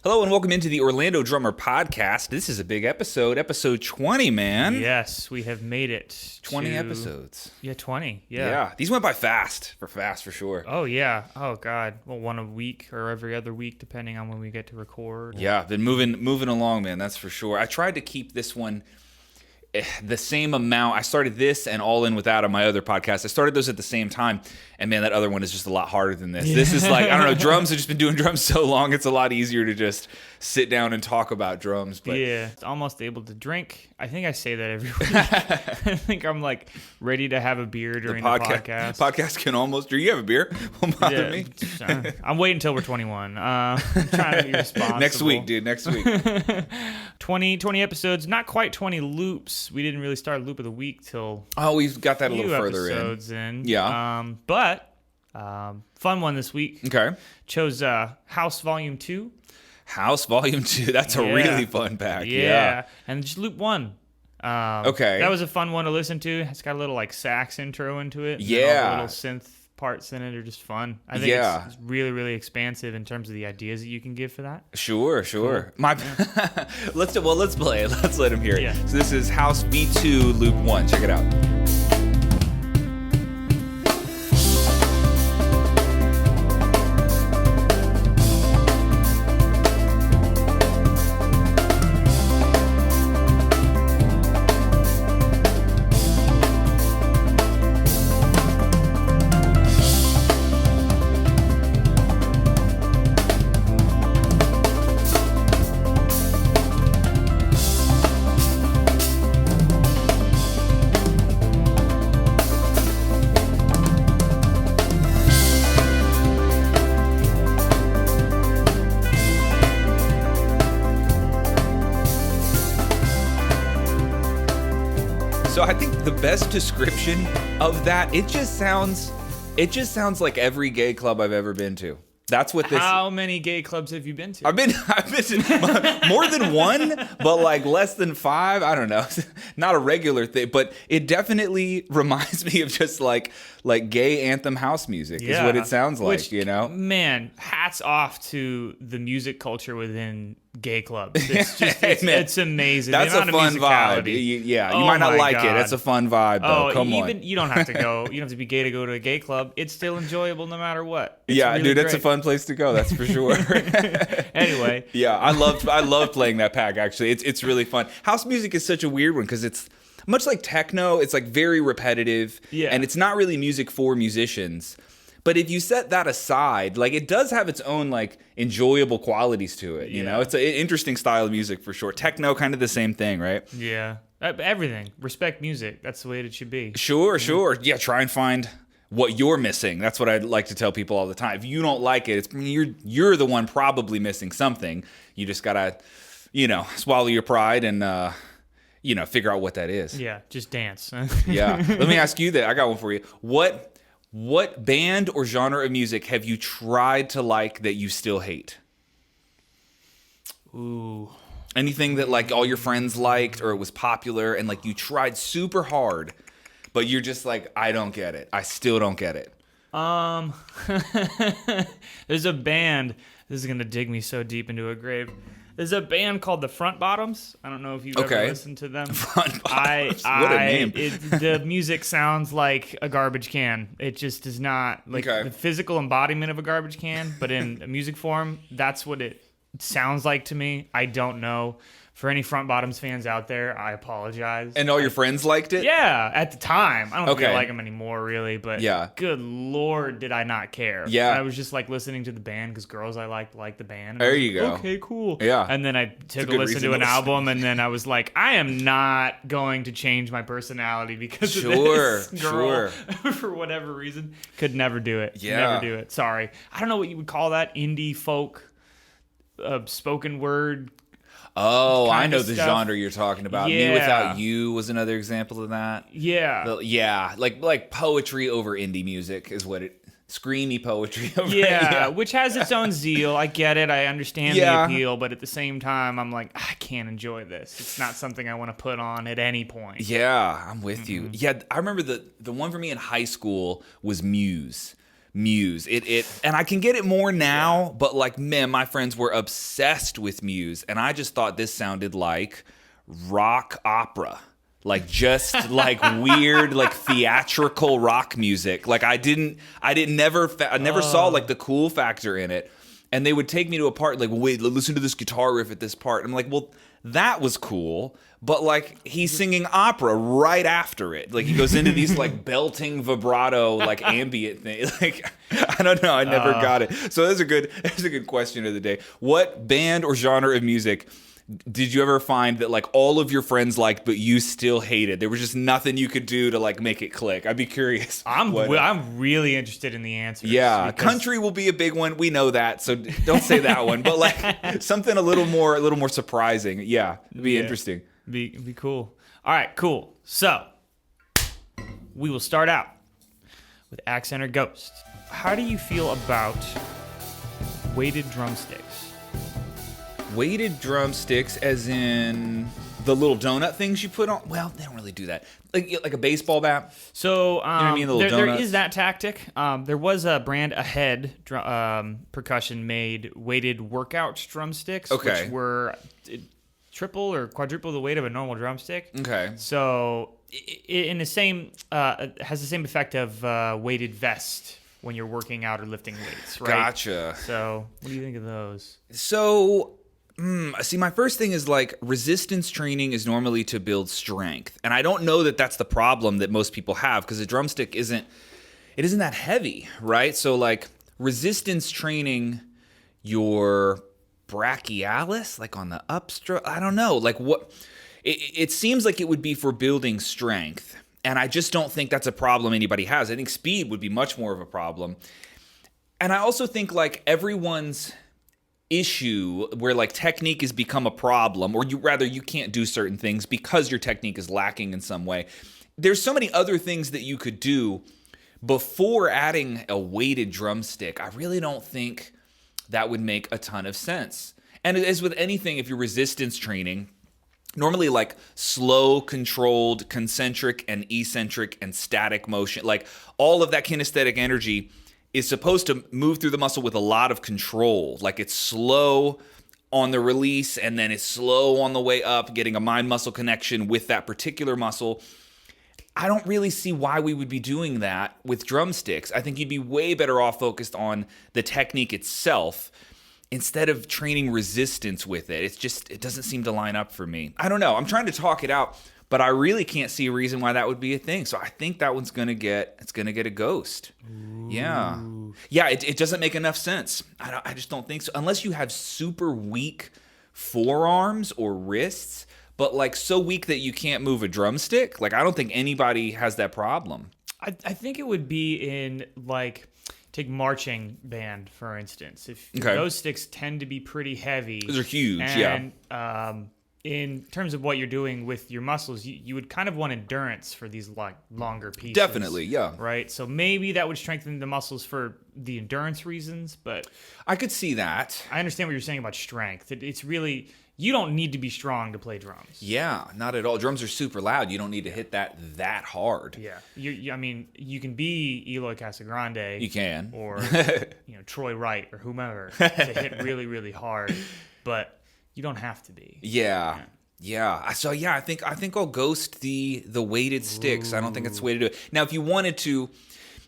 Hello and welcome into the Orlando Drummer Podcast. This is a big episode 20, man. Yes, we have made it. 20 episodes. Yeah, 20. Yeah. Yeah, these went by fast for sure. Oh, yeah. Oh, God. Well, one a week or every other week, depending on when we get to record. Yeah, been moving along, man, that's for sure. I tried to keep this one the same amount. I started this and All In Without on my other podcast. I started those at the same time, and man, that other one is just a lot harder than this. Yeah. This is like, I don't know, drums. I've just been doing drums so long, it's a lot easier to just sit down and talk about drums. But yeah, almost able to drink. I think I say that every week. I think I'm like ready to have a beer during the podcast. Podcast can almost. Do you have a beer? Won't bother me. I'm waiting until we're 21. I'm trying to be responsible. Next week, dude. Next week. 20 episodes. Not quite 20 loops. We didn't really start Loop of the Week till. Oh, we've got that a little further episodes in. Yeah. But fun one this week. Okay. Chose House Volume 2. House Volume 2. That's a really fun pack. Yeah. And just Loop 1. Okay. That was a fun one to listen to. It's got a little like sax intro into it. Yeah. All the little synth parts in it are just fun. I think it's really, really expansive in terms of the ideas that you can give for that. Sure. Cool. Let's play it. Let's let him hear it. Yeah. So this is House V2 Loop 1. Check it out. So I think the best description of that, it just sounds like every gay club I've ever been to. That's what this. How many gay clubs have you been to? I've been to more than one, but like less than 5. I don't know. Not a regular thing, but it definitely reminds me of just like gay anthem house music is what it sounds like. Which, you know, man, hats off to the music culture within gay clubs. It's just it's amazing. That's a fun vibe. You might not like it. It's a fun vibe, though. Come on. You don't have to go. You don't have to be gay to go to a gay club. It's still enjoyable no matter what. It's yeah, really dude, great. it's a fun place to go. That's for sure. Anyway. Yeah, I love playing that pack. Actually, it's really fun. House music is such a weird one because it's much like techno. It's like very repetitive. Yeah. And it's not really music for musicians. But if you set that aside, like it does have its own like enjoyable qualities to it. You know, it's an interesting style of music for sure. Techno, kind of the same thing, right? Yeah, everything. Respect music. That's the way it should be. Sure. Yeah, try and find what you're missing. That's what I like to tell people all the time. If you don't like it, you're the one probably missing something. You just gotta, swallow your pride and figure out what that is. Yeah, just dance. Yeah. Let me ask you that. I got one for you. What band or genre of music have you tried to like that you still hate? Ooh. Anything that like all your friends liked or it was popular and like you tried super hard, but you're just like, I don't get it. I still don't get it. There's a band. This is going to dig me so deep into a grave. There's a band called the Front Bottoms. I don't know if you've ever listened to them. Front Bottoms. What a name. The music sounds like a garbage can. It just does not like the physical embodiment of a garbage can, but in a music form, that's what it sounds like to me. I don't know. For any Front Bottoms fans out there, I apologize. And all your friends liked it? Yeah, at the time. I don't think I like them anymore, really. But good Lord, did I not care. Yeah. I was just like listening to the band because girls I liked the band. There you go. Okay, cool. Yeah. And then I took a listen to an album, and then I was like, I am not going to change my personality because of this girl. For whatever reason. Could never do it. Yeah. Never do it. Sorry. I don't know what you would call that. Indie folk, spoken word. Oh, I know the genre you're talking about. Me Without You was another example of that. Yeah. Like poetry over indie music is what it... Screamy poetry over which has its own zeal. I get it. I understand the appeal. But at the same time, I'm like, I can't enjoy this. It's not something I want to put on at any point. Yeah, I'm with you. Yeah, I remember the one for me in high school was Muse. Muse. And I can get it more now, but like, man, my friends were obsessed with Muse, and I just thought this sounded like rock opera. Like just like weird, like theatrical rock music. Like I never saw like the cool factor in it. And they would take me to a part like, wait, listen to this guitar riff at this part. I'm like, well, that was cool, but like he's singing opera right after it. Like he goes into these like belting vibrato, like ambient thing. Like I don't know, I never got it. So that's a good question of the day. What band or genre of music did you ever find that like all of your friends liked, but you still hated? There was just nothing you could do to like make it click. I'd be curious. I'm really interested in the answers. Yeah, country will be a big one. We know that, so don't say that one. But like something a little more surprising. Yeah, it'd be interesting. Be cool. All right, cool. So we will start out with Accenture Ghost. How do you feel about weighted drumsticks? Weighted drumsticks, as in the little donut things you put on. Well, they don't really do that. Like a baseball bat. So you know what I mean? There is that tactic. There was a brand Ahead percussion made weighted workout drumsticks, which were triple or quadruple the weight of a normal drumstick. Okay. So in the same has the same effect of weighted vest when you're working out or lifting weights, right? Gotcha. So what do you think of those? So see, my first thing is like resistance training is normally to build strength. And I don't know that that's the problem that most people have, because a drumstick isn't that heavy, right? So like resistance training your brachialis, like on the upstroke, I don't know. Like what, it seems like it would be for building strength. And I just don't think that's a problem anybody has. I think speed would be much more of a problem. And I also think like everyone's issue where like technique has become a problem, or you can't do certain things because your technique is lacking in some way. There's so many other things that you could do before adding a weighted drumstick. I really don't think that would make a ton of sense. And as with anything, if you're resistance training, normally like slow, controlled, concentric and eccentric and static motion, like all of that kinesthetic energy is supposed to move through the muscle with a lot of control. Like it's slow on the release and then it's slow on the way up, getting a mind-muscle connection with that particular muscle. I don't really see why we would be doing that with drumsticks. I think you'd be way better off focused on the technique itself instead of training resistance with it. It doesn't seem to line up for me. I don't know. I'm trying to talk it out, but I really can't see a reason why that would be a thing. So I think that one's gonna get a ghost. Ooh. Yeah. It doesn't make enough sense. I just don't think so. Unless you have super weak forearms or wrists, but like so weak that you can't move a drumstick. Like I don't think anybody has that problem. I think it would be in like, take marching band for instance. If those sticks tend to be pretty heavy. Those are huge. And, in terms of what you're doing with your muscles, you would kind of want endurance for these like longer pieces. Definitely, yeah. Right? So maybe that would strengthen the muscles for the endurance reasons, but I could see that. I understand what you're saying about strength. It's really, you don't need to be strong to play drums. Yeah, not at all. Drums are super loud. You don't need to hit that hard. Yeah. I mean, you can be Eloy Casagrande. You can. Or Troy Wright or whomever to hit really, really hard, but you don't have to be. Yeah. So I think I'll ghost the weighted sticks. I don't think that's the way to do it. Now, if you wanted to,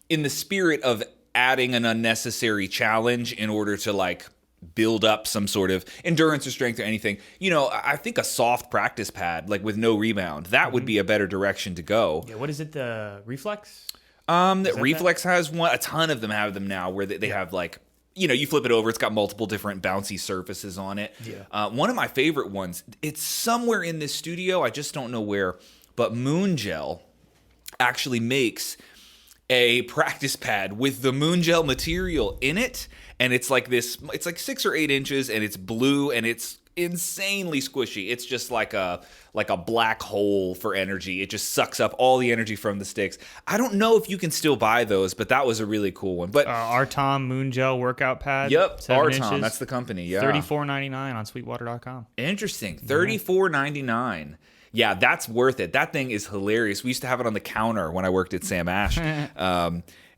in the spirit of adding an unnecessary challenge in order to like build up some sort of endurance or strength or anything, I think a soft practice pad, like with no rebound, that would be a better direction to go. Yeah. What is it? The Reflex? Reflex has one. A ton of them have them now, where they have like, you flip it over, it's got multiple different bouncy surfaces on it. Yeah. One of my favorite ones, it's somewhere in this studio, I just don't know where, but Moon Gel actually makes a practice pad with the Moon Gel material in it, and it's like 6 or 8 inches, and it's blue, and it's insanely squishy. It's just like a black hole for energy. It just sucks up all the energy from the sticks. I don't know if you can still buy those, but that was a really cool one. But Artom Moon Gel workout pad. Yep, Artom, that's the company. Yeah, $34.99 on Sweetwater.com. Interesting, $34.99. Yeah, that's worth it. That thing is hilarious. We used to have it on the counter when I worked at Sam Ash.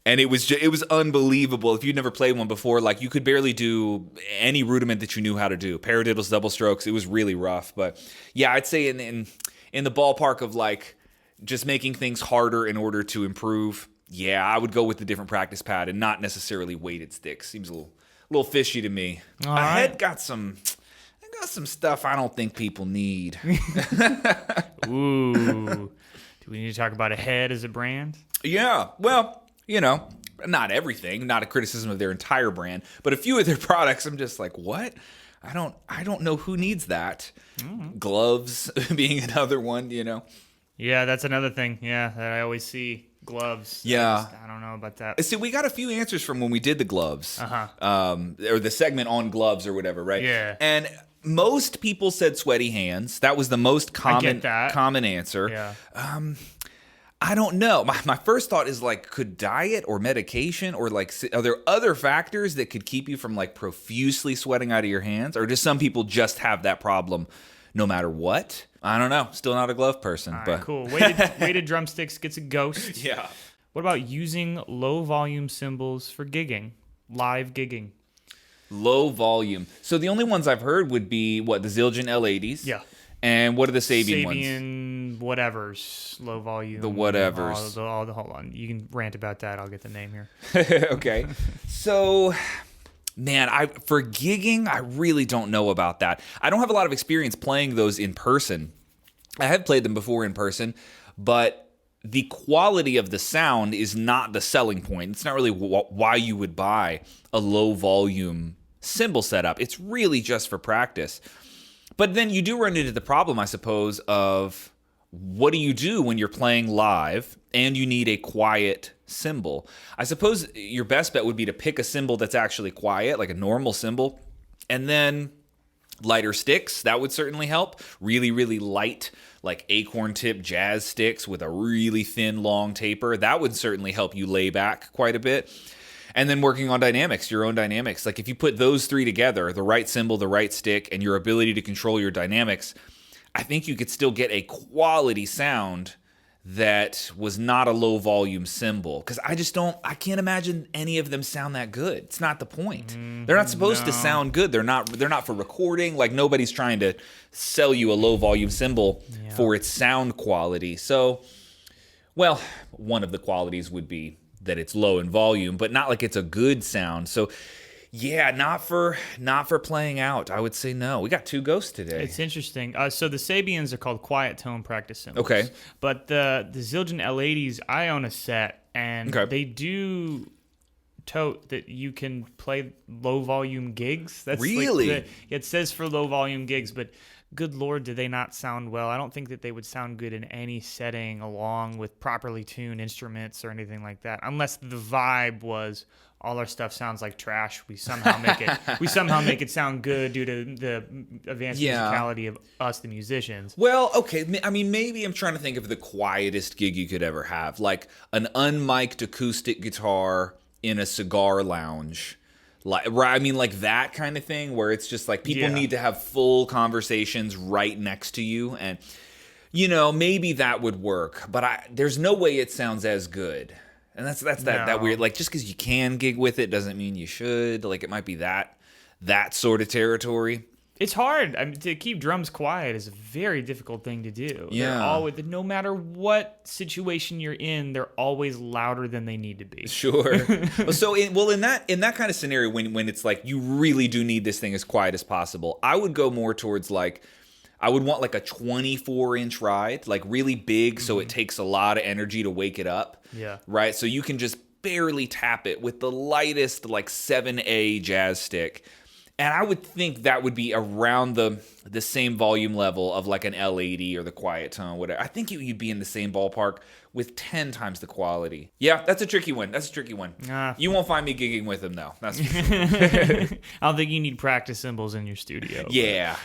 And it was unbelievable. If you'd never played one before, like you could barely do any rudiment that you knew how to do. Paradiddles, double strokes. It was really rough. But yeah, I'd say in the ballpark of like just making things harder in order to improve. Yeah, I would go with the different practice pad and not necessarily weighted sticks. Seems a little fishy to me. All My right. head got some stuff I don't think people need. Ooh. Do we need to talk about a head as a brand? Yeah. Well, not everything, not a criticism of their entire brand, but a few of their products, I'm just like, what? I don't know who needs that. Mm-hmm. Gloves being another one, Yeah, that's another thing. Yeah, that I always see. Gloves. Yeah. I don't know about that. See, we got a few answers from when we did the gloves. Uh-huh. Or the segment on gloves or whatever, right? Yeah. And most people said sweaty hands. That was the most common answer. Yeah. I don't know. My first thought is like, could diet or medication or like, are there other factors that could keep you from like profusely sweating out of your hands? Or do some people just have that problem no matter what? I don't know. Still not a glove person. All but right, cool. Weighted drumsticks gets a ghost. Yeah. What about using low volume cymbals for gigging? Live gigging. Low volume. So the only ones I've heard would be the Zildjian L80s. Yeah. And what are the Sabian ones? Sabian whatevers, low volume. The whatevers. Hold on. You can rant about that. I'll get the name here. Okay. So, man, for gigging, I really don't know about that. I don't have a lot of experience playing those in person. I have played them before in person, but the quality of the sound is not the selling point. It's not really why you would buy a low volume cymbal setup. It's really just for practice. But then you do run into the problem, I suppose, of what do you do when you're playing live and you need a quiet cymbal? I suppose your best bet would be to pick a cymbal that's actually quiet, like a normal cymbal, and then lighter sticks. That would certainly help. Really, really light, like acorn tip jazz sticks with a really thin, long taper. That would certainly help you lay back quite a bit. And then working on dynamics, your own dynamics. Like if you put those three together, the right cymbal, the right stick, and your ability to control your dynamics, I think you could still get a quality sound that was not a low volume cymbal. Because I can't imagine any of them sound that good. It's not the point. They're not supposed to sound good. They're not for recording. Like nobody's trying to sell you a low volume cymbal for its sound quality. So, well, one of the qualities would be that it's low in volume, but not like it's a good sound. So yeah, not for playing out. I would say no. We got two ghosts today. It's interesting. So the Sabians are called quiet tone practice cymbals. Okay. But the Zildjian L80s, I own a set, and they do tote that you can play low volume gigs. That's really? It says for low volume gigs, but good Lord, do they not sound well? I don't think that they would sound good in any setting along with properly tuned instruments or anything like that, unless the vibe was all our stuff sounds like trash. We somehow make it sound good due to the advanced musicality of us, the musicians. Well, okay. I mean, maybe I'm trying to think of the quietest gig you could ever have, like an unmiked acoustic guitar in a cigar lounge. Like that kind of thing where it's just like people need to have full conversations right next to you, and maybe that would work, but there's no way it sounds as good. And that's that weird, like just because you can gig with it doesn't mean you should. Like it might be that sort of territory. It's hard. I mean, to keep drums quiet is a very difficult thing to do. Yeah. No matter what situation you're in, they're always louder than they need to be. Sure. So in that kind of scenario, when it's like you really do need this thing as quiet as possible, I would go more towards like I would want like a 24-inch ride, like really big, so it takes a lot of energy to wake it up. Yeah. Right. So you can just barely tap it with the lightest like 7A jazz stick. And I would think that would be around the same volume level of like an L80 or the quiet tone, whatever. I think you'd be in the same ballpark with 10 times the quality. Yeah, that's a tricky one. You won't find me gigging with them, though. That's for sure. I don't think you need practice cymbals in your studio. Yeah.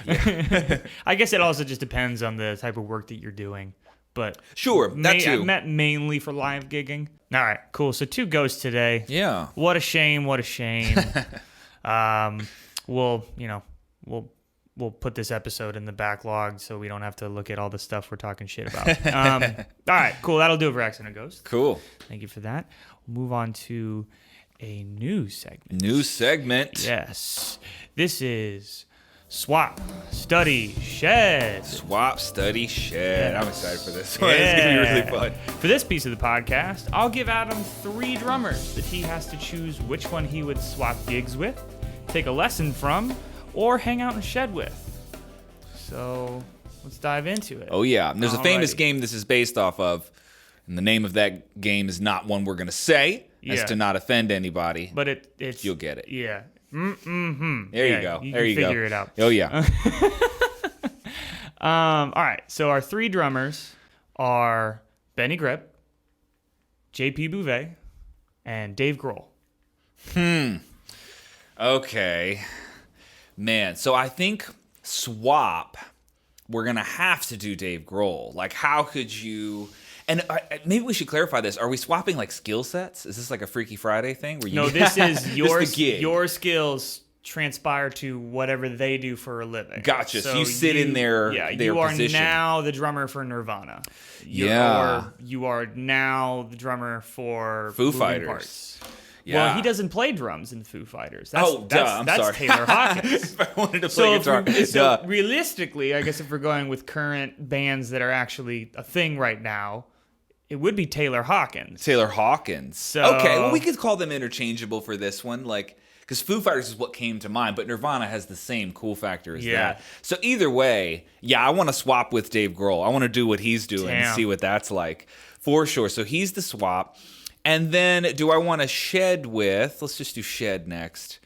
I guess it also just depends on the type of work that you're doing. But sure, that too. I meant mainly for live gigging. All right, cool. So 2 ghosts today. Yeah. What a shame. We'll we'll put this episode in the backlog so we don't have to look at all the stuff we're talking shit about. All right, cool. That'll do it for Accident Ghost. Cool. Thank you for that. We'll move on to a new segment. New segment. Yes. This is Swap, Study, Shed. Swap, Study, Shed. Yes. I'm excited for this one. It's going to be really fun. For this piece of the podcast, I'll give Adam 3 drummers that he has to choose which one he would swap gigs with, take a lesson from, or hang out and shed with. So let's dive into it. Oh, yeah. There's a famous game this is based off of, and the name of that game is not one we're going to say, as to not offend anybody. But it's... You'll get it. Yeah. There you go. There you go. Figure it out. Oh, yeah. All right. So our 3 drummers are Benny Greb, JP Bouvet, and Dave Grohl. Okay. Man, so I think swap, we're going to have to do Dave Grohl. Like, how could you... And maybe we should clarify this. Are we swapping, like, skill sets? Is this like a Freaky Friday thing? Where you No, this is your skills transpire to whatever they do for a living. Gotcha. So you sit in their you are position. now the drummer for Nirvana. You are now the drummer for Foo Moving Fighters. Parts. Yeah. Well, he doesn't play drums in Foo Fighters. I'm that's sorry. Taylor Hawkins. I wanted to play guitar. So realistically, I guess if we're going with current bands that are actually a thing right now, it would be Taylor Hawkins. Taylor Hawkins. So, okay, well, we could call them interchangeable for this one, like, because Foo Fighters is what came to mind, but Nirvana has the same cool factor as that. So either way, I want to swap with Dave Grohl. I want to do what he's doing and see what that's like, for sure. So he's the swap. And then do I want to shed with, let's just do shed next.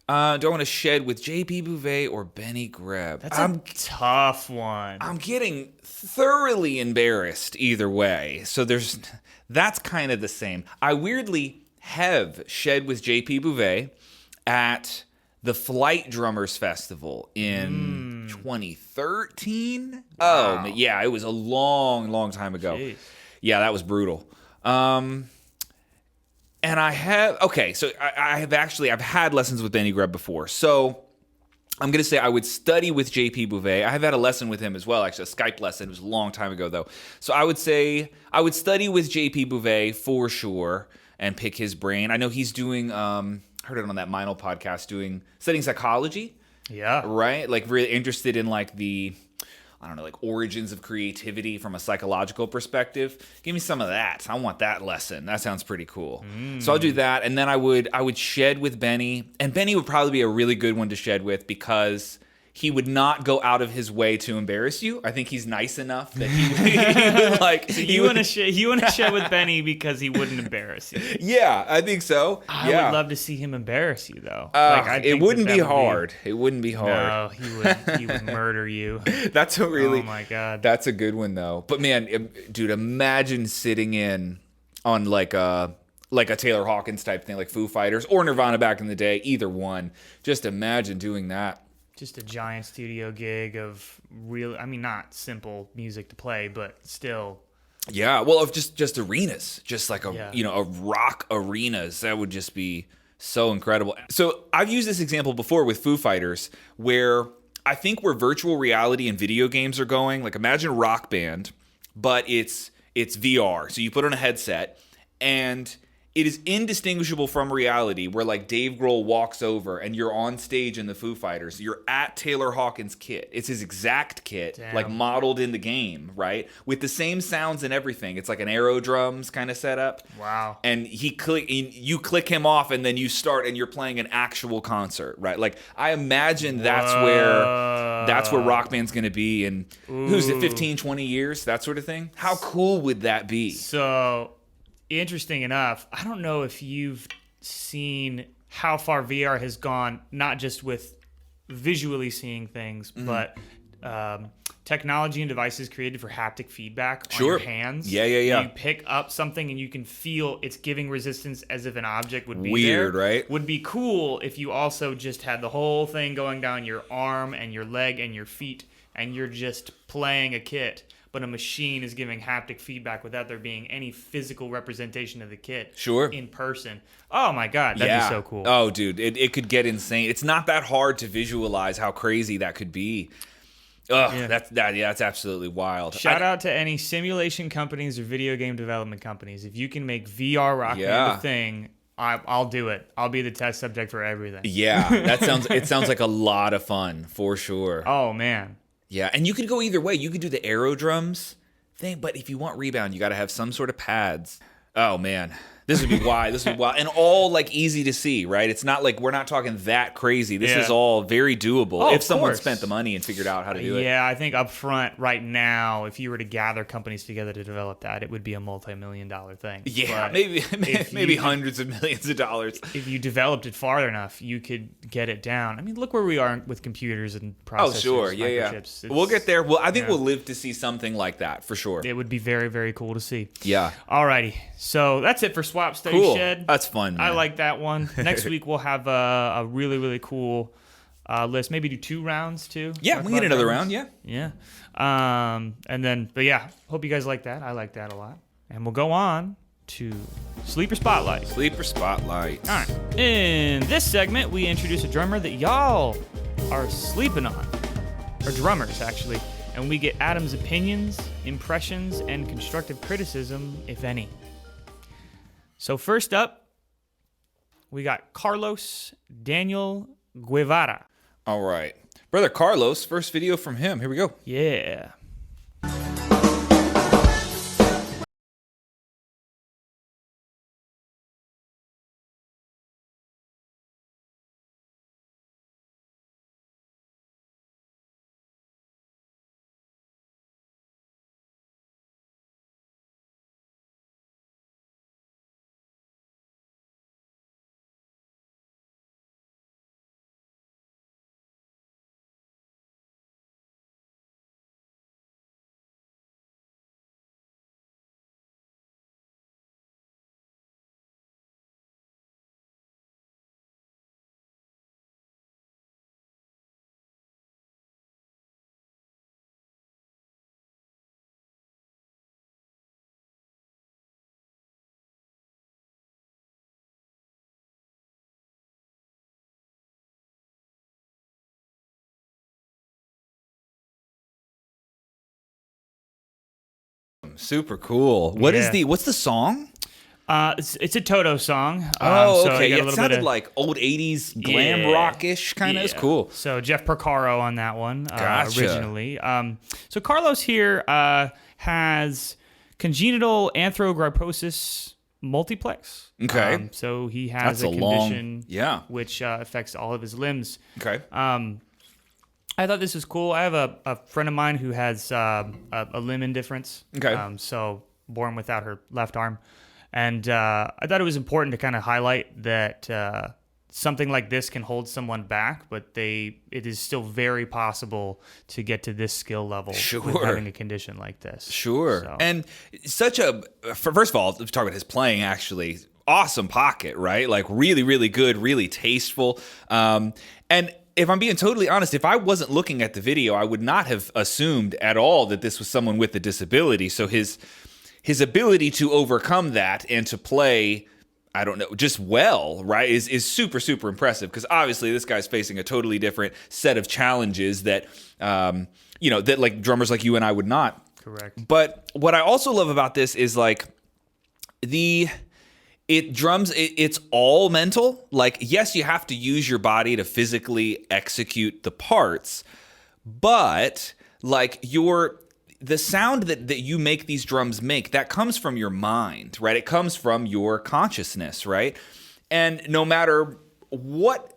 Do I want to shed with JP Bouvet or Benny Greb? That's a tough one. I'm getting thoroughly embarrassed either way. So that's kind of the same. I weirdly have shed with JP Bouvet at the Flight Drummers Festival in 2013. Wow. Oh, yeah, it was a long, long time ago. Jeez. Yeah, that was brutal. And I have, so I've had lessons with Benny Greb before. So I'm going to say I would study with JP Bouvet. I have had a lesson with him as well, actually, a Skype lesson. It was a long time ago, though. So I would say I would study with JP Bouvet for sure and pick his brain. I know he's doing, heard it on that Meinl podcast, doing studying psychology. Yeah. Right? Like really interested in like the... I don't know, like origins of creativity from a psychological perspective. Give me some of that. I want that lesson. That sounds pretty cool. So I'll do that. And then I would shed with Benny. And Benny would probably be a really good one to shed with because he would not go out of his way to embarrass you. I think he's nice enough that he would like... So you want to shed with Benny because he wouldn't embarrass you. Yeah, I think so. I would love to see him embarrass you, though. It wouldn't be hard. It wouldn't be hard. No, he would murder you. That's a really... Oh, my God. That's a good one, though. But, man, dude, imagine sitting in on like a Taylor Hawkins type thing, like Foo Fighters or Nirvana back in the day, either one. Just imagine doing that. Just a giant studio gig of not simple music to play, but still. Yeah, well, of just arenas, just like a rock arenas. That would just be so incredible. So I've used this example before with Foo Fighters, where I think where virtual reality and video games are going. Like imagine a Rock Band, but it's VR. So you put on a headset and it is indistinguishable from reality where like Dave Grohl walks over and you're on stage in the Foo Fighters. You're at Taylor Hawkins' kit. It's his exact kit, like modeled in the game, right? With the same sounds and everything. It's like an Aero drums kind of setup. Wow. And you click him off and then you start and you're playing an actual concert, right? Like I imagine that's where Rock Band's going to be in, who's it, 15, 20 years, that sort of thing. How cool would that be? So... Interesting enough, I don't know if you've seen how far VR has gone, not just with visually seeing things, but technology and devices created for haptic feedback on your hands. Yeah. You pick up something and you can feel it's giving resistance as if an object would be weird, there. Right? Would be cool if you also just had the whole thing going down your arm and your leg and your feet, and you're just playing a kit. but a machine is giving haptic feedback without there being any physical representation of the kit Sure. in person. Oh my God, that'd be so cool. Oh, dude, it could get insane. It's not that hard to visualize how crazy that could be. That's absolutely wild. Shout out to any simulation companies or video game development companies. If you can make VR Rock Band a thing, I'll do it. I'll be the test subject for everything. Yeah, it sounds like a lot of fun for sure. Oh man. Yeah, and you could go either way. You could do the aero drums thing, but if you want rebound, you got to have some sort of pads. Oh man. This would be wild. And all like easy to see, right? It's not like we're not talking that crazy. This is all very doable if someone spent the money and figured out how to do it. Yeah, I think up front right now, if you were to gather companies together to develop that, it would be a multi-million-dollar thing. Yeah, maybe hundreds of millions of dollars. If you developed it far enough, you could get it down. I mean, look where we are with computers and processors. Oh, sure. Microchips. We'll get there. Well, I think we'll live to see something like that for sure. It would be very, very cool to see. Yeah. Alrighty. So that's it for Swap Study Shed. That's fun, man. I like that one. Next week we'll have a really, really cool list. Maybe do 2 rounds too. Yeah, we can get another round. Yeah. Yeah. But yeah, hope you guys like that. I like that a lot. And we'll go on to Sleeper Spotlight. Sleeper Spotlight. All right. In this segment, we introduce a drummer that y'all are sleeping on. Or drummers, actually. And we get Adam's opinions, impressions, and constructive criticism, if any. So first up, we got Carlos Daniel Guevara. All right. Brother Carlos, first video from him. Here we go. Yeah. Super cool. What's the song? It's a Toto song. Okay. It sounded like old 80s glam rock-ish kind of. It's cool. So Jeff Porcaro on that one Gotcha. originally. So Carlos here has congenital arthrogryposis multiplex. Okay. So he has a condition which affects all of his limbs. Okay. I thought this was cool. I have a friend of mine who has a limb indifference. Okay. So born without her left arm. And I thought it was important to kind of highlight that something like this can hold someone back, but it is still very possible to get to this skill level with having a condition like this. Sure. So. And first of all, let's talk about his playing, actually. Awesome pocket, right? Like really, really good, really tasteful. And if I'm being totally honest, if I wasn't looking at the video, I would not have assumed at all that this was someone with a disability. So his ability to overcome that and to play, I don't know, just well, right, is super, super impressive, because obviously this guy's facing a totally different set of challenges that, that like drummers like you and I would not. Correct. But what I also love about this is like it's all mental. Like, yes, you have to use your body to physically execute the parts, but like the sound that you make these drums make, that comes from your mind, right? It comes from your consciousness, right? And no matter what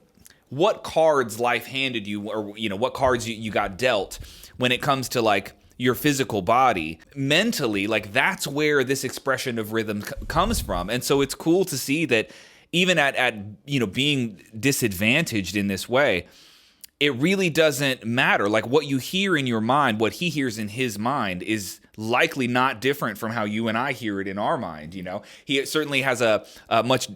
cards life handed you, or what cards you got dealt, when it comes to like your physical body, mentally, like that's where this expression of rhythm comes from. And so it's cool to see that even at being disadvantaged in this way, it really doesn't matter. Like what you hear in your mind, what he hears in his mind is likely not different from how you and I hear it in our mind. He certainly has a much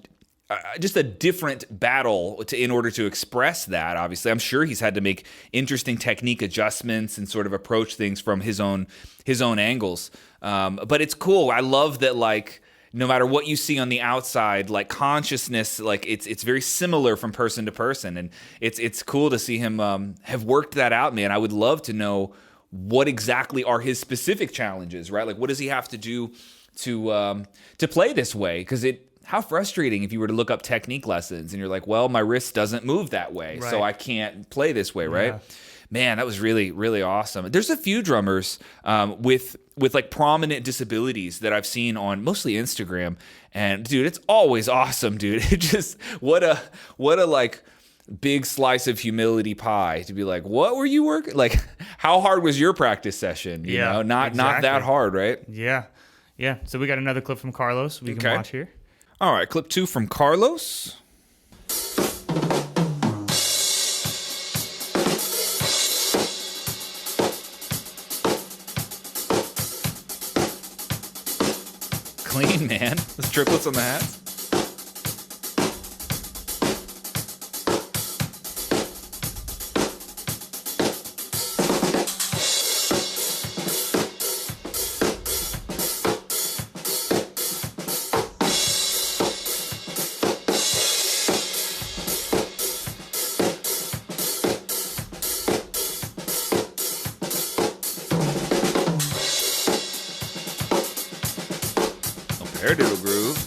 just a different battle in order to express that. Obviously, I'm sure he's had to make interesting technique adjustments and sort of approach things from his own angles. But it's cool. I love that, like, no matter what you see on the outside, like consciousness, like it's very similar from person to person, and it's cool to see him have worked that out, man. I would love to know what exactly are his specific challenges, right? Like, what does he have to do to play this way? Because how frustrating if you were to look up technique lessons and you're like, well, my wrist doesn't move that way, right, so I can't play this way, right? Yeah. Man, that was really, really awesome. There's a few drummers with like prominent disabilities that I've seen on mostly Instagram, and dude, it's always awesome, dude. It just what a like big slice of humility pie to be like, what were you working? Like, how hard was your practice session? You know, not that hard, right? Yeah. So we got another clip from Carlos we can watch here. All right, clip 2 from Carlos. Clean, man. Those triplets on the hats. Paradiddle groove.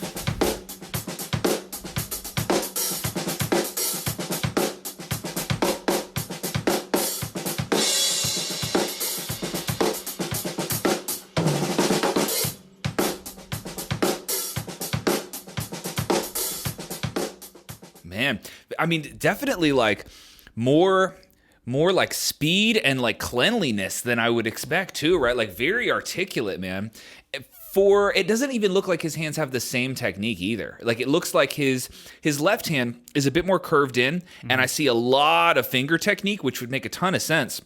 Man, I mean, definitely like more like speed and like cleanliness than I would expect too, right? Like very articulate, man. It doesn't even look like his hands have the same technique either. Like it looks like his left hand is a bit more curved in, and I see a lot of finger technique, which would make a ton of sense,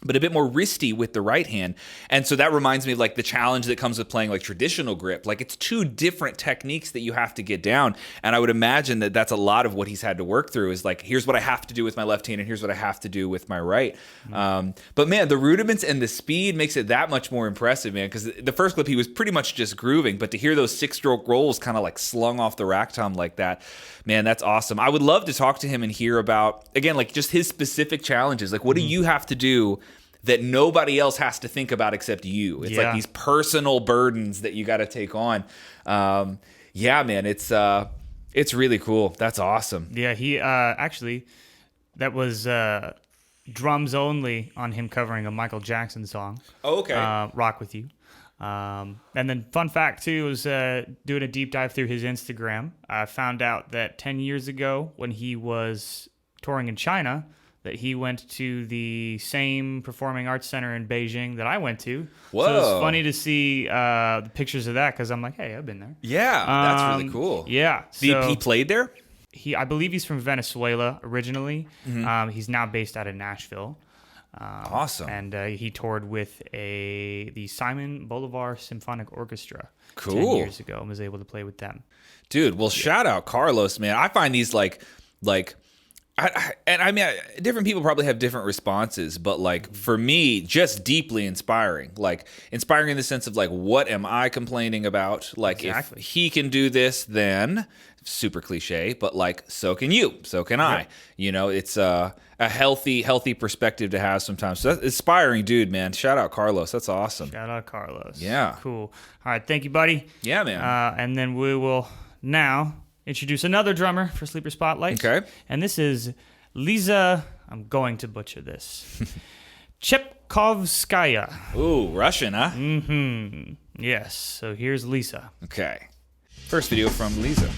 but a bit more wristy with the right hand. And so that reminds me of like the challenge that comes with playing like traditional grip. Like it's two different techniques that you have to get down. And I would imagine that that's a lot of what he's had to work through is like, here's what I have to do with my left hand and here's what I have to do with my right. But man, the rudiments and the speed makes it that much more impressive, man. Because the first clip, he was pretty much just grooving, but to hear those 6-stroke rolls kind of like slung off the rack tom like that, man, that's awesome. I would love to talk to him and hear about, again, like just his specific challenges. Like, what do you have to do that nobody else has to think about except you? It's like these personal burdens that you got to take on. Yeah, man, it's really cool. That's awesome. Yeah, he actually, that was drums only on him covering a Michael Jackson song. Oh, okay. Rock With You. And then fun fact too was doing a deep dive through his Instagram. I found out that 10 years ago when he was touring in China, that he went to the same performing arts center in Beijing that I went to. Whoa. So it's funny to see the pictures of that because I'm like, hey, I've been there. Yeah, that's really cool. Yeah. So he played there? I believe he's from Venezuela originally. He's now based out of Nashville. Awesome. And he toured with the Simon Bolivar Symphonic Orchestra 10 years ago and was able to play with them. Dude, well, shout out Carlos, man. I find these like I mean, different people probably have different responses, but like for me, just deeply inspiring. Like inspiring in the sense of like, what am I complaining about? Like if he can do this, then super cliche, but like so can you, so can I. You know, it's a healthy perspective to have sometimes. So that's inspiring, dude, man. Shout out Carlos. That's awesome. Shout out Carlos. Yeah. Cool. All right, thank you, buddy. Yeah, man. And then we will now introduce another drummer for Sleeper Spotlight. Okay. And this is Liza, I'm going to butcher this, Chepkovskaya. Ooh, Russian, huh? Mm-hmm. Yes. So here's Lisa. Okay. First video from Lisa.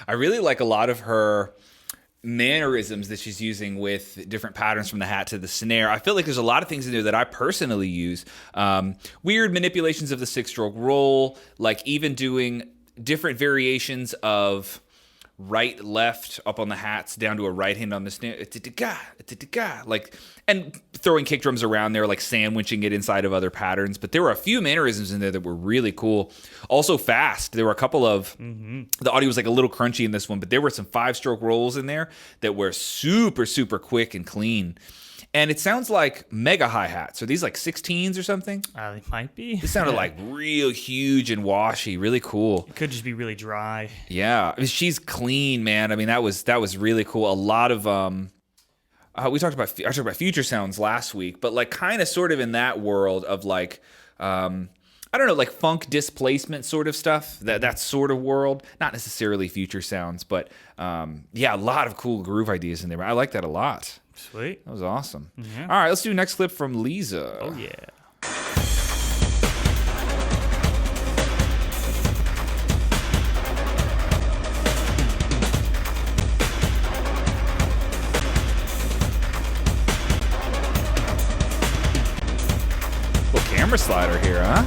I really like a lot of her mannerisms that she's using with different patterns from the hat to the snare. I feel like there's a lot of things in there that I personally use. Weird manipulations of the 6-stroke roll, like even doing different variations of right, left, up on the hats, down to a right hand on the snare, like, and throwing kick drums around there, like sandwiching it inside of other patterns. But there were a few mannerisms in there that were really cool. Also fast. There were a couple of, the audio was like a little crunchy in this one, but there were some 5-stroke rolls in there that were super, super quick and clean. And it sounds like mega hi-hats. Are these like 16s or something? They might be. It sounded like real huge and washy, really cool. It could just be really dry. Yeah, I mean, she's clean, man. I mean, that was really cool. A lot of I talked about future sounds last week, but like kind of sort of in that world of like I don't know, like funk displacement sort of stuff. That sort of world, not necessarily future sounds, but yeah, a lot of cool groove ideas in there. I like that a lot. Sweet. That was awesome. Yeah. All right, let's do next clip from Lisa. Oh, yeah. Little camera slider here, huh?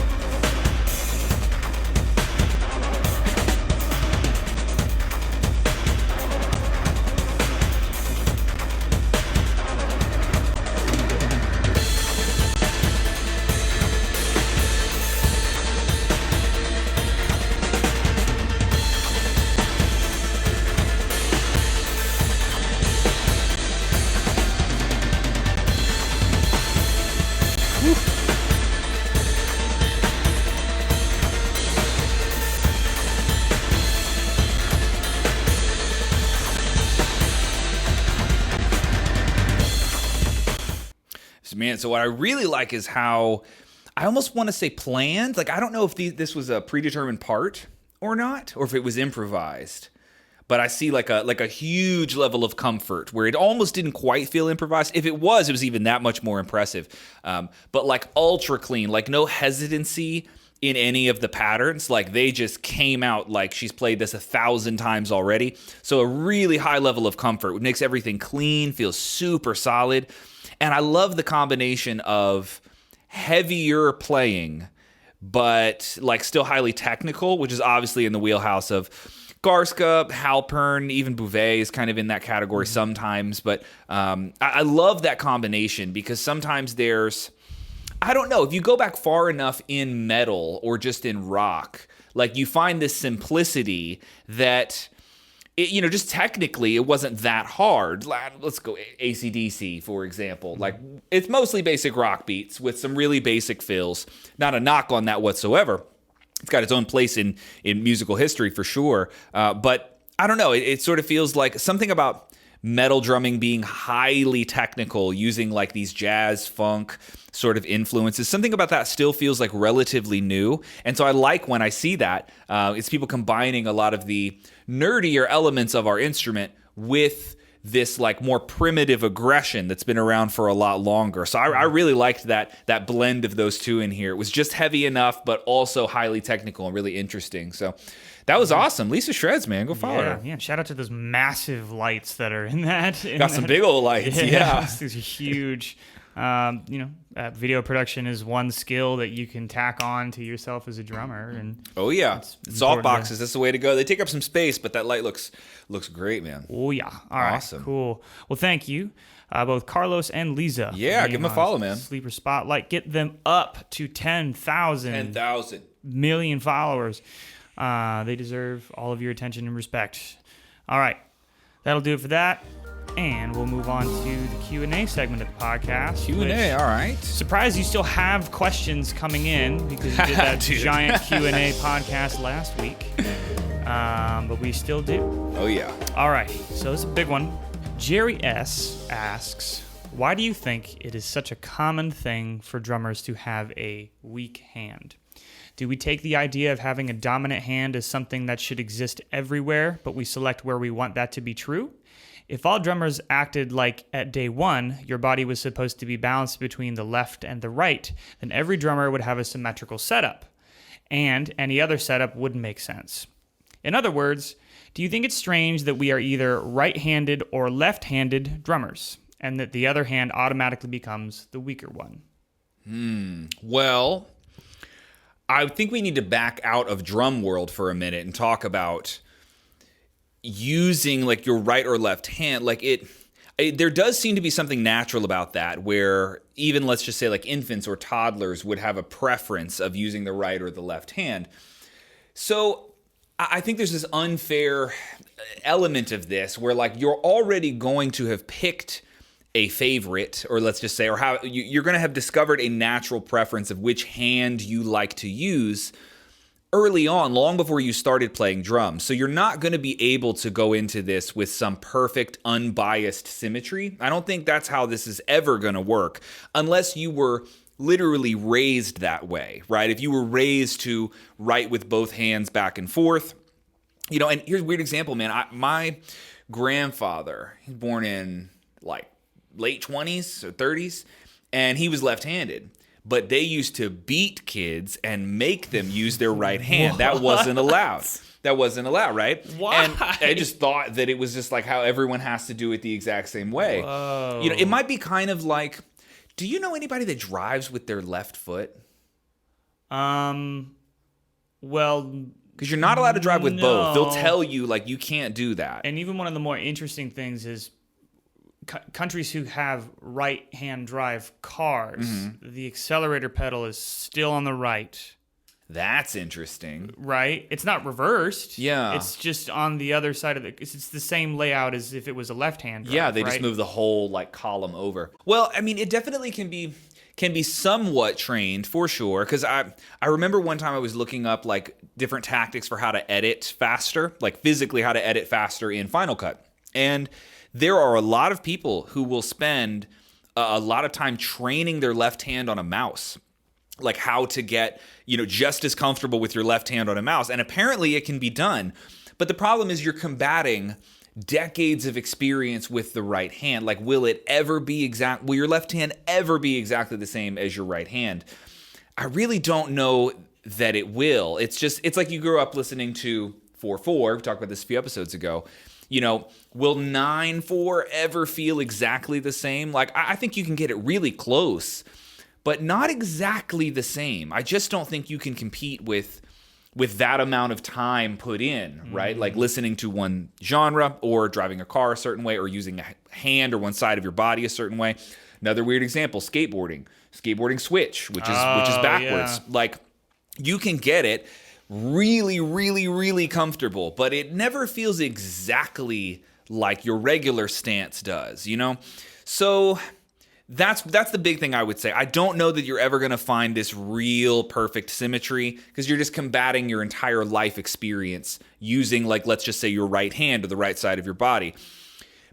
Man, so what I really like is how I almost want to say planned. Like, I don't know if this was a predetermined part or not, or if it was improvised. But I see like a huge level of comfort where it almost didn't quite feel improvised. If it was even that much more impressive. But like ultra clean, like no hesitancy in any of the patterns. Like they just came out like she's played this 1,000 times already. So a really high level of comfort. It makes everything clean, feels super solid. And I love the combination of heavier playing, but like still highly technical, which is obviously in the wheelhouse of Garska, Halpern, even Bouvet is kind of in that category sometimes. But I love that combination because sometimes there's, I don't know, if you go back far enough in metal or just in rock, like you find this simplicity that, just technically it wasn't that hard. Let's go AC/DC, for example. Like it's mostly basic rock beats with some really basic fills. Not a knock on that whatsoever. It's got its own place in musical history for sure. But I don't know. It sort of feels like something about metal drumming being highly technical, using like these jazz funk sort of influences. Something about that still feels like relatively new. And so I like when I see that. It's people combining a lot of the nerdier elements of our instrument with this like more primitive aggression that's been around for a lot longer. So I really liked that blend of those two in here. It was just heavy enough, but also highly technical and really interesting. So that was awesome. Lisa shreds, man. Go follow her. Yeah, shout out to those massive lights that are in that. Got some big old lights, yeah. These are huge. Video production is one skill that you can tack on to yourself as a drummer. And oh yeah, soft boxes. That's the way to go. They take up some space, but that light looks great, man. Oh yeah, all right, awesome, cool. Well, thank you, both Carlos and Lisa. Yeah, give them a follow, man. Sleeper Spotlight. Get them up to 10,000 million followers. They deserve all of your attention and respect. All right, that'll do it for that. And we'll move on to the Q&A segment of the podcast. Q&A, all right. Surprised you still have questions coming in because you did that giant Q&A podcast last week. But we still do. Oh, yeah. All right, so it's a big one. Jerry S. asks, why do you think it is such a common thing for drummers to have a weak hand? Do we take the idea of having a dominant hand as something that should exist everywhere, but we select where we want that to be true? If all drummers acted like at day one, your body was supposed to be balanced between the left and the right, then every drummer would have a symmetrical setup, and any other setup wouldn't make sense. In other words, Do you think it's strange that we are either right-handed or left-handed drummers, and that the other hand automatically becomes the weaker one? Well, I think we need to back out of drum world for a minute and talk about using like your right or left hand. Like there does seem to be something natural about that, where even, let's just say, like infants or toddlers would have a preference of using the right or the left hand. So I think there's this unfair element of this where like you're already going to have picked a favorite, or let's just say, or how you're going to have discovered a natural preference of which hand you like to use early on, long before you started playing drums. So you're not going to be able to go into this with some perfect, unbiased symmetry. I don't think that's how this is ever going to work, unless you were literally raised that way, right? If you were raised to write with both hands back and forth, and here's a weird example, man. My grandfather, he's born in like late 20s or 30s, and he was left-handed. But they used to beat kids and make them use their right hand. That wasn't allowed. That wasn't allowed, right? Why? And I just thought that it was just like how everyone has to do it the exact same way. Whoa. It might be kind of like, do you know anybody that drives with their left foot? Well, because you're not allowed to drive with both. no. They'll tell you like you can't do that. And even one of the more interesting things is countries who have right-hand drive cars, the accelerator pedal is still on the right. That's interesting. Right? It's not reversed. Yeah. It's just on the other side of it's the same layout as if it was a left-hand drive. Yeah, they right? just move the whole like column over. Well, I mean, it definitely can be somewhat trained for sure. Because I remember one time I was looking up like different tactics for how to edit faster, like physically how to edit faster in Final Cut. And there are a lot of people who will spend a lot of time training their left hand on a mouse, like how to get, just as comfortable with your left hand on a mouse. And apparently it can be done. But the problem is you're combating decades of experience with the right hand. Like, will your left hand ever be exactly the same as your right hand? I really don't know that it will. It's like you grew up listening to 4/4. We talked about this a few episodes ago. Will 9/4 ever feel exactly the same? Like, I think you can get it really close, but not exactly the same. I just don't think you can compete with that amount of time put in, right? Like listening to one genre or driving a car a certain way or using a hand or one side of your body a certain way. Another weird example, skateboarding switch, which is backwards. Yeah. Like, you can get it really, really, really comfortable, but it never feels exactly like your regular stance does, So that's the big thing I would say. I don't know that you're ever going to find this real perfect symmetry because you're just combating your entire life experience using, like, let's just say your right hand or the right side of your body.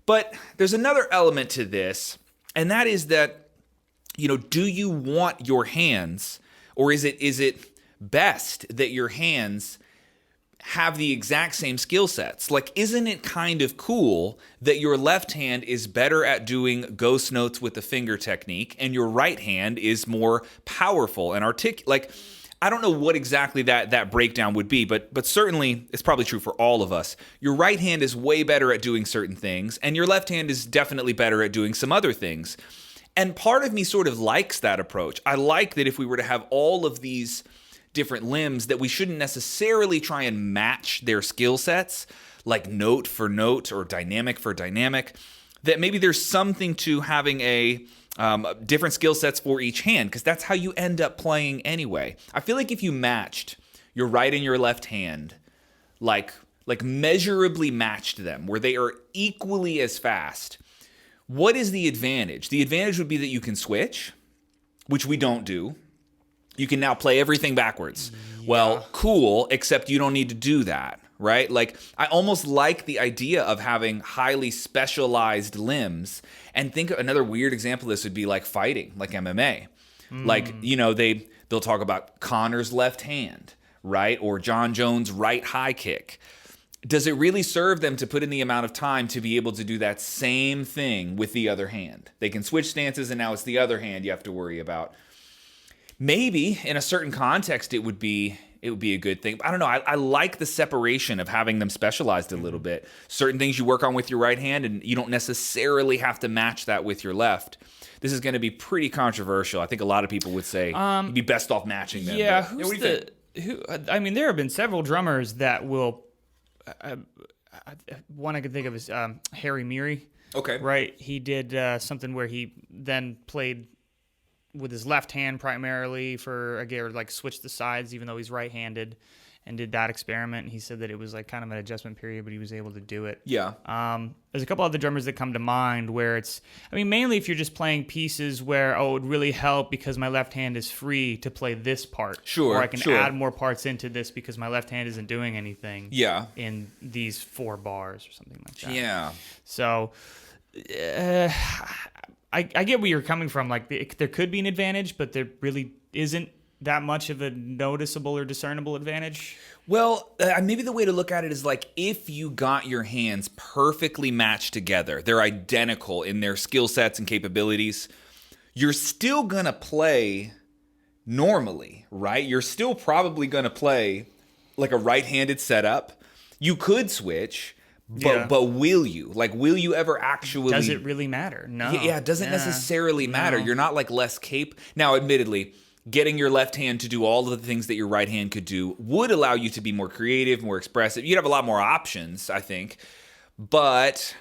But there's another element to this, and that is that, do you want your hands, or is it best that your hands have the exact same skill sets? Like, isn't it kind of cool that your left hand is better at doing ghost notes with the finger technique and your right hand is more powerful and articulate? Like, I don't know what exactly that breakdown would be, but certainly it's probably true for all of us. Your right hand is way better at doing certain things, and your left hand is definitely better at doing some other things. And part of me sort of likes that approach. I like that if we were to have all of these different limbs, that we shouldn't necessarily try and match their skill sets, like note for note or dynamic for dynamic, that maybe there's something to having a different skill sets for each hand, because that's how you end up playing anyway. I feel like if you matched your right and your left hand, like measurably matched them, where they are equally as fast, what is the advantage? The advantage would be that you can switch, which we don't do. You can now play everything backwards. Yeah. Well, cool, except you don't need to do that, right? Like, I almost like the idea of having highly specialized limbs. And think another weird example of this would be like fighting, like MMA. Like, they'll talk about Connor's left hand, right? Or John Jones' right high kick. Does it really serve them to put in the amount of time to be able to do that same thing with the other hand? They can switch stances, and now it's the other hand you have to worry about. Maybe in a certain context it would be it would be a good thing. I don't know. I like the separation of having them specialized a little bit. Certain things you work on with your right hand, and you don't necessarily have to match that with your left. This is going to be pretty controversial. I think a lot of people would say you'd be best off matching them. Yeah, but, I mean, there have been several drummers that will. One I can think of is Harry Meary. Okay. Right. He did something where he then played with his left hand primarily for or like switched the sides, even though he's right-handed, and did that experiment. And he said that it was like kind of an adjustment period, but he was able to do it. Yeah. There's a couple other drummers that come to mind where mainly if you're just playing pieces where, it would really help because my left hand is free to play this part. Sure. Or I can add more parts into this because my left hand isn't doing anything. Yeah. In these 4 bars or something like that. Yeah. So, I get where you're coming from. Like, there could be an advantage, but there really isn't that much of a noticeable or discernible advantage. Well, maybe the way to look at it is like if you got your hands perfectly matched together, they're identical in their skill sets and capabilities, you're still going to play normally, right? You're still probably going to play like a right-handed setup. You could switch. But will you? Like, will you ever actually... Does it really matter? No. Yeah, it doesn't necessarily matter. You're not like less Now, admittedly, getting your left hand to do all of the things that your right hand could do would allow you to be more creative, more expressive. You'd have a lot more options, I think. But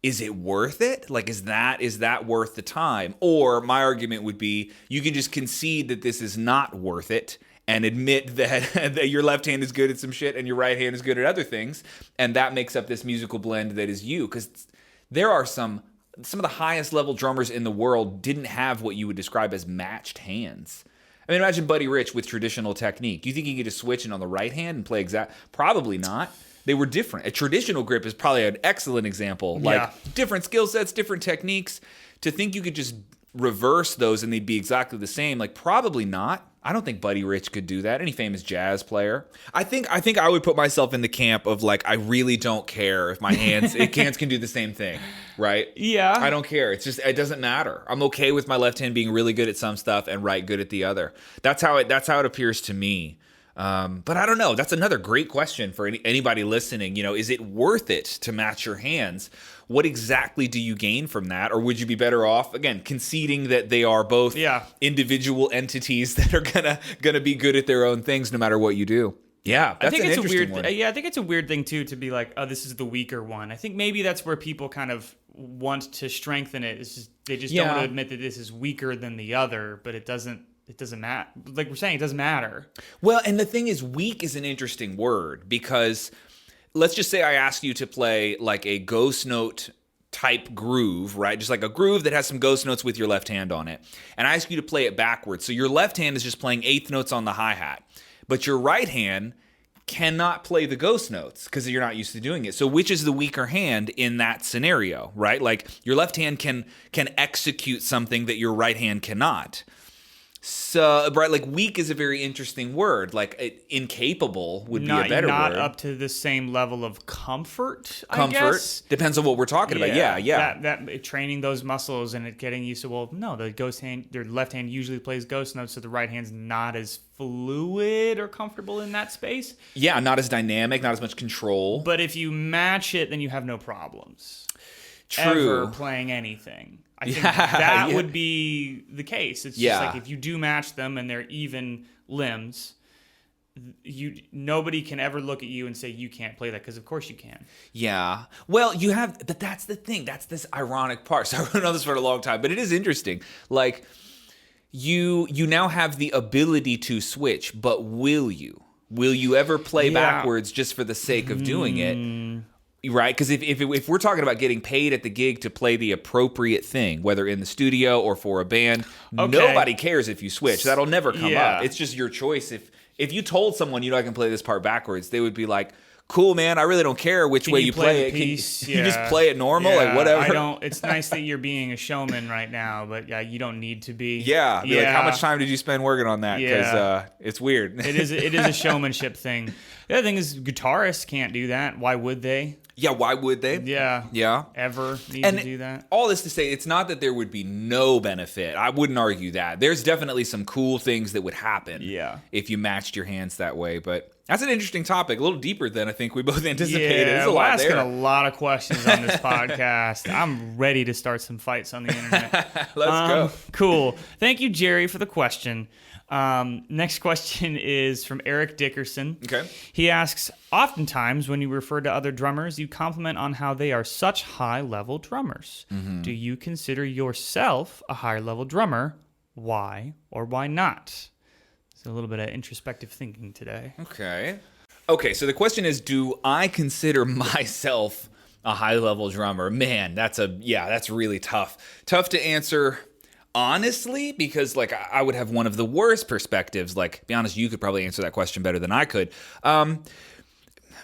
is it worth it? Like, is that worth the time? Or my argument would be you can just concede that this is not worth it and admit that your left hand is good at some shit and your right hand is good at other things, and that makes up this musical blend that is you. Because there are some of the highest level drummers in the world didn't have what you would describe as matched hands. I mean, imagine Buddy Rich with traditional technique. Do you think he could just switch in on the right hand and play exact? Probably not. They were different. A traditional grip is probably an excellent example. Like different skill sets, different techniques. To think you could just reverse those and they'd be exactly the same, like probably not. I don't think Buddy Rich could do that. Any famous jazz player. I think I would put myself in the camp of like, I really don't care if my hands can do the same thing, right? Yeah. I don't care. It doesn't matter. I'm okay with my left hand being really good at some stuff and right good at the other. That's how it appears to me. But I don't know. That's another great question for anybody listening. You know, is it worth it to match your hands? What exactly do you gain from that? Or would you be better off, again, conceding that they are both individual entities that are gonna be good at their own things no matter what you do? Yeah, that's an interesting one. I think it's a weird thing too to be like, oh, this is the weaker one. I think maybe that's where people kind of want to strengthen it. It's just they just don't want to admit that this is weaker than the other, but it doesn't matter. Like we're saying, it doesn't matter. Well, and the thing is, weak is an interesting word because let's just say I ask you to play like a ghost note type groove, right? Just like a groove that has some ghost notes with your left hand on it. And I ask you to play it backwards. So your left hand is just playing eighth notes on the hi-hat, but your right hand cannot play the ghost notes because you're not used to doing it. So which is the weaker hand in that scenario, right? Like your left hand can execute something that your right hand cannot. So, right, like weak is a very interesting word. Like incapable would be a better word. Not up to the same level of comfort, I guess. Depends on what we're talking about. Yeah. That training those muscles and it getting used to, well, no, their left hand usually plays ghost notes, so the right hand's not as fluid or comfortable in that space. Yeah, not as dynamic, not as much control. But if you match it, then you have no problems. True. Ever playing anything. I think that would be the case. It's just like if you do match them and they're even limbs, nobody can ever look at you and say you can't play that because of course you can. Yeah. Well, but that's the thing. That's this ironic part. So I've known this for a long time, but it is interesting. Like you now have the ability to switch, but will you? Will you ever play backwards just for the sake of doing it? Right, because if we're talking about getting paid at the gig to play the appropriate thing, whether in the studio or for a band, nobody cares if you switch. That'll never come up. It's just your choice. If you told someone, I can play this part backwards, they would be like, cool, man, I really don't care which way you play it. Can you just play it normal? Like, whatever. It's nice that you're being a showman right now, but you don't need to be. Yeah. Like, how much time did you spend working on that? Because it's weird. It is a showmanship thing. The other thing is guitarists can't do that. Why would they? Yeah, why would they? Yeah. Ever need to do that? All this to say, it's not that there would be no benefit. I wouldn't argue that. There's definitely some cool things that would happen if you matched your hands that way. But that's an interesting topic, a little deeper than I think we both anticipated. Yeah, we're asking a lot of questions on this podcast. I'm ready to start some fights on the internet. Let's go. Cool. Thank you, Jerry, for the question. Next question is from Eric Dickerson. Okay. He asks, oftentimes when you refer to other drummers, you compliment on how they are such high-level drummers. Mm-hmm. Do you consider yourself a high-level drummer? Why or why not? So a little bit of introspective thinking today. Okay, so the question is, do I consider myself a high-level drummer? Man, that's really tough. Tough to answer honestly, because like I would have one of the worst perspectives. Like, be honest, you could probably answer that question better than I could.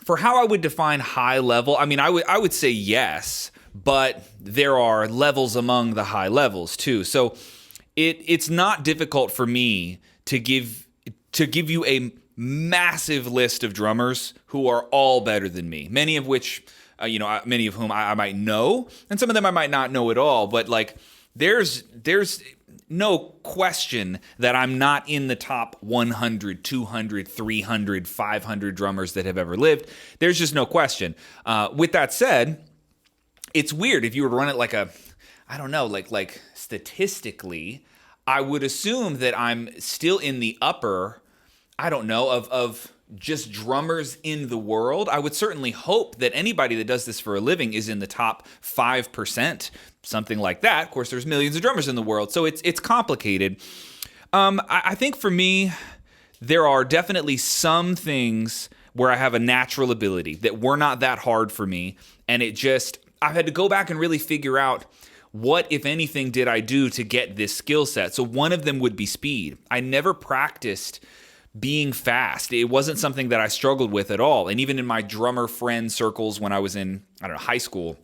For how I would define high level, I mean, I would say yes, but there are levels among the high levels too. So it's not difficult for me to give you a massive list of drummers who are all better than me. Many of which, many of whom I might know, and some of them I might not know at all. But like, there's no question that I'm not in the top 100, 200, 300, 500 drummers that have ever lived. There's just no question. With that said, it's weird if you were to run it like statistically, I would assume that I'm still in the upper, of just drummers in the world. I would certainly hope that anybody that does this for a living is in the top 5%, something like that. Of course, there's millions of drummers in the world, so it's complicated. I think for me, there are definitely some things where I have a natural ability that were not that hard for me, and I've had to go back and really figure out what, if anything, did I do to get this skill set. So one of them would be speed. I never practiced being fast. It wasn't something that I struggled with at all. And even in my drummer friend circles when I was in, high school,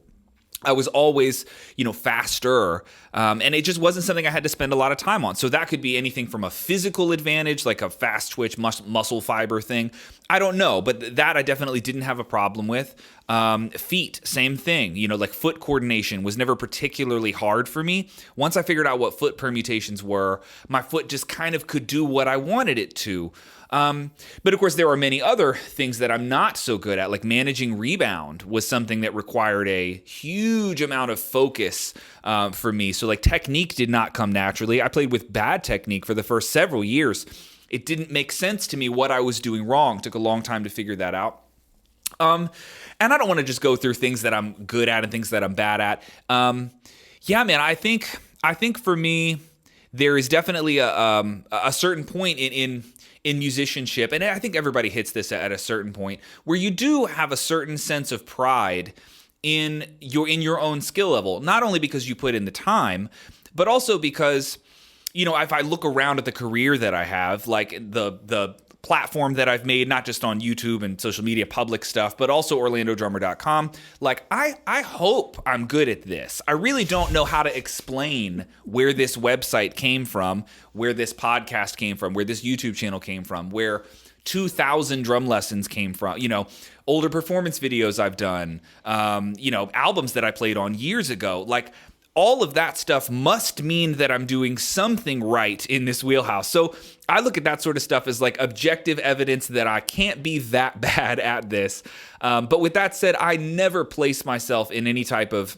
I was always, faster. And it just wasn't something I had to spend a lot of time on. So that could be anything from a physical advantage, like a fast twitch muscle fiber thing. I don't know, but that I definitely didn't have a problem with. Feet, same thing. Like foot coordination was never particularly hard for me. Once I figured out what foot permutations were, my foot just kind of could do what I wanted it to. But of course, there are many other things that I'm not so good at, like managing rebound was something that required a huge amount of focus for me. So like technique did not come naturally. I played with bad technique for the first several years. It didn't make sense to me what I was doing wrong. It took a long time to figure that out. And I don't want to just go through things that I'm good at and things that I'm bad at. I think for me, there is definitely a certain point in musicianship, and I think everybody hits this at a certain point, where you do have a certain sense of pride in your own skill level, not only because you put in the time, but also because, if I look around at the career that I have, like the platform that I've made, not just on YouTube and social media, public stuff, but also OrlandoDrummer.com. Like, I hope I'm good at this. I really don't know how to explain where this website came from, where this podcast came from, where this YouTube channel came from, where 2,000 drum lessons came from, older performance videos I've done, albums that I played on years ago. Like, all of that stuff must mean that I'm doing something right in this wheelhouse. So I look at that sort of stuff as like objective evidence that I can't be that bad at this. But with that said, I never place myself in any type of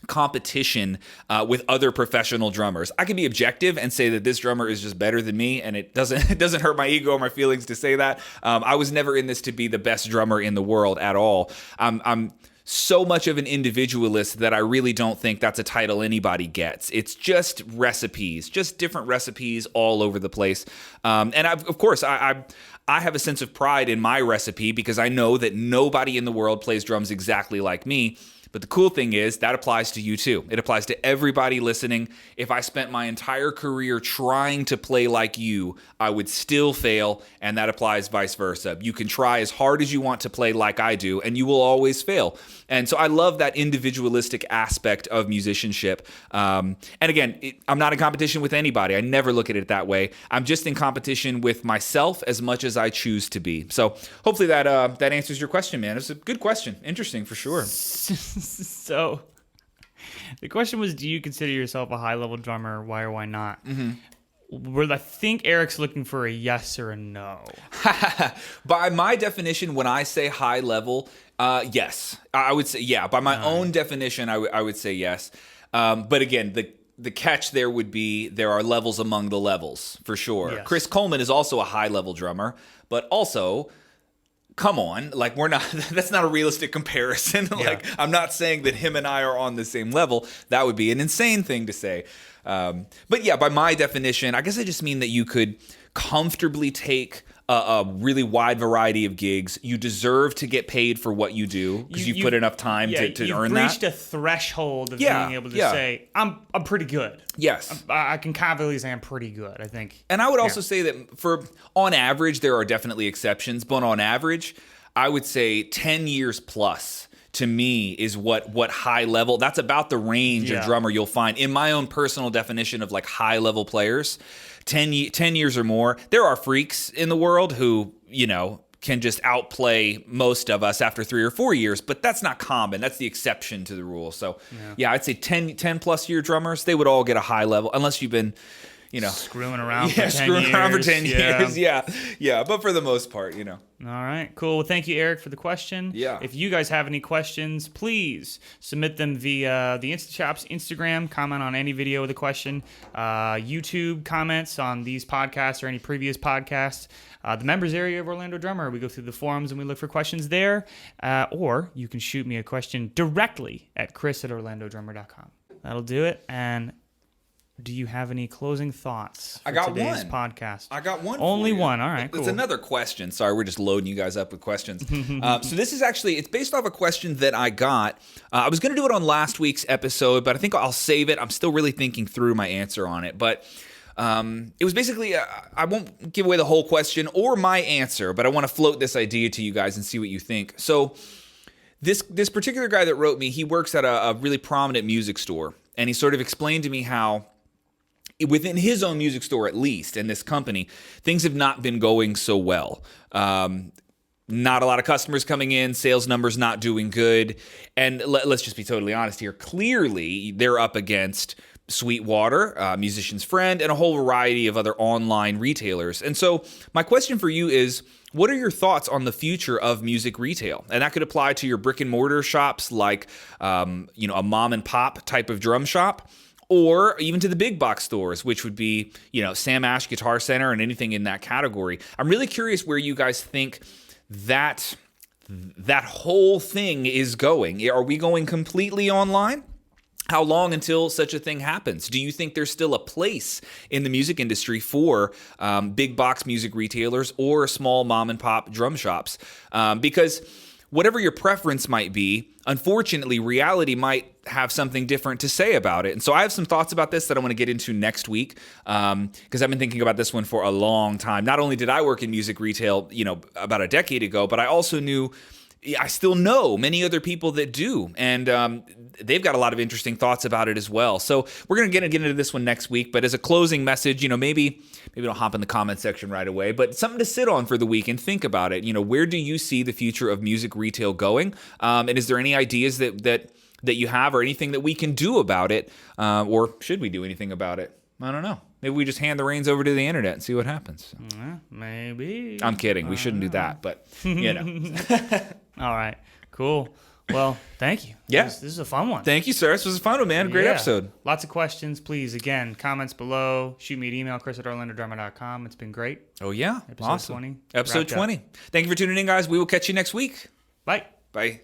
competition with other professional drummers. I can be objective and say that this drummer is just better than me, and it doesn't hurt my ego or my feelings to say that. I was never in this to be the best drummer in the world at all. I'm so much of an individualist that I really don't think that's a title anybody gets. It's just recipes, just different recipes all over the place. And of course, I have a sense of pride in my recipe because I know that nobody in the world plays drums exactly like me. But the cool thing is that applies to you too. It applies to everybody listening. If I spent my entire career trying to play like you, I would still fail, and that applies vice versa. You can try as hard as you want to play like I do, and you will always fail. And so I love that individualistic aspect of musicianship. And again, I'm not in competition with anybody. I never look at it that way. I'm just in competition with myself as much as I choose to be. So hopefully that answers your question, man. It's a good question. Interesting for sure. So the question was, do you consider yourself a high-level drummer? Why or why not? Where I think Eric's looking for a yes or a no. By my definition, when I say high level, yes. I would say, yeah. By my own definition, I would say yes. But again, the catch there would be there are levels among the levels, for sure. Yes. Chris Coleman is also a high-level drummer, but also, come on, like that's not a realistic comparison. Like, I'm not saying that him and I are on the same level. That would be an insane thing to say. But yeah, by my definition, I guess I just mean that you could comfortably take a really wide variety of gigs. You deserve to get paid for what you do because you've put enough time to earn that. You've reached a threshold of being able to say, I'm pretty good. Yes. I can confidently say I'm pretty good, I think. And I would also say that on average, there are definitely exceptions, but on average, I would say 10 years plus to me is what high level, that's about the range of drummer you'll find. In my own personal definition of like high level players, 10 years or more. There are freaks in the world who, can just outplay most of us after 3 or 4 years, but that's not common. That's the exception to the rule. So I'd say 10 plus year drummers, they would all get a high level unless you've been, screwing around for 10 years. Yeah. But for the most part, All right, cool. Well, thank you, Eric, for the question. Yeah. If you guys have any questions, please submit them via the InstaChops Instagram. Comment on any video with a question. YouTube comments on these podcasts or any previous podcasts. The members area of Orlando Drummer. We go through the forums and we look for questions there. Or you can shoot me a question directly at chris@orlandodrummer.com. That'll do it. And do you have any closing thoughts for today's podcast? I got one. Only one. All right, cool. It's another question. Sorry, we're just loading you guys up with questions. So this is actually, it's based off a question that I got. I was going to do it on last week's episode, but I think I'll save it. I'm still really thinking through my answer on it. But it was basically, I won't give away the whole question or my answer, but I want to float this idea to you guys and see what you think. So this particular guy that wrote me, he works at a really prominent music store. And he sort of explained to me how within his own music store, at least, and this company, things have not been going so well. Not a lot of customers coming in, sales numbers not doing good. And let's just be totally honest here. Clearly, they're up against Sweetwater, Musician's Friend, and a whole variety of other online retailers. And so my question for you is, what are your thoughts on the future of music retail? And that could apply to your brick and mortar shops like, a mom and pop type of drum shop, or even to the big box stores, which would be, Sam Ash Guitar Center and anything in that category. I'm really curious where you guys think that whole thing is going. Are we going completely online? How long until such a thing happens? Do you think there's still a place in the music industry for big box music retailers or small mom and pop drum shops? Because whatever your preference might be, unfortunately, reality might have something different to say about it. And so I have some thoughts about this that I want to get into next week because I've been thinking about this one for a long time. Not only did I work in music retail, about a decade ago, but I still know many other people that do. And they've got a lot of interesting thoughts about it as well. So we're going to get into this one next week. But as a closing message, maybe don't hop in the comment section right away, but something to sit on for the week and think about it. Where do you see the future of music retail going? And is there any ideas that you have or anything that we can do about it? Or should we do anything about it? I don't know. Maybe we just hand the reins over to the internet and see what happens. Maybe. I'm kidding. We shouldn't do that, but All right. Cool. Well, thank you. Yeah. This is a fun one. Thank you, sir. This was a fun one, man. Great episode. Lots of questions. Please, again, comments below. Shoot me an email, chris@orlandodrummer.com. It's been great. Oh, yeah. Episode 20. Episode 20. Thank you for tuning in, guys. We will catch you next week. Bye. Bye.